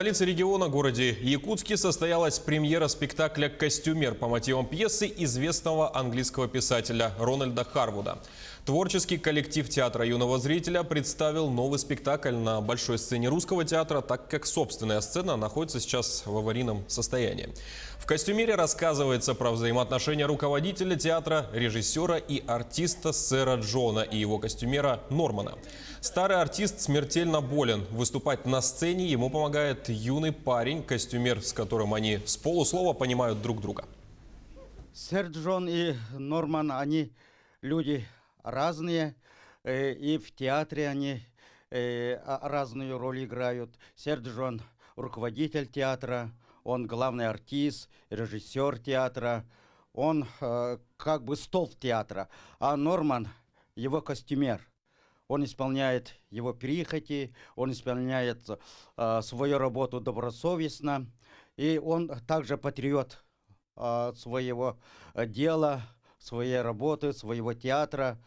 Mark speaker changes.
Speaker 1: В столице региона, городе Якутске, состоялась премьера спектакля «Костюмер» по мотивам пьесы известного английского писателя Рональда Харвуда. Творческий коллектив театра юного зрителя представил новый спектакль на большой сцене Русского театра, так как собственная сцена находится сейчас в аварийном состоянии. В «Костюмере» рассказывается про взаимоотношения руководителя театра, режиссера и артиста сэра Джона и его костюмера Нормана. Старый артист смертельно болен. Выступать на сцене ему помогает юный парень, костюмер, с которым они с полуслова понимают друг друга.
Speaker 2: Сэр Джон и Норман, они люди разные, и в театре они разную роль играют. Сэр Джон – руководитель театра, он главный артист, режиссер театра, он как бы столб театра, а Норман – его костюмер. Он исполняет его прихоти, он исполняет свою работу добросовестно, и он также патриот своего дела, своей работы, своего театра.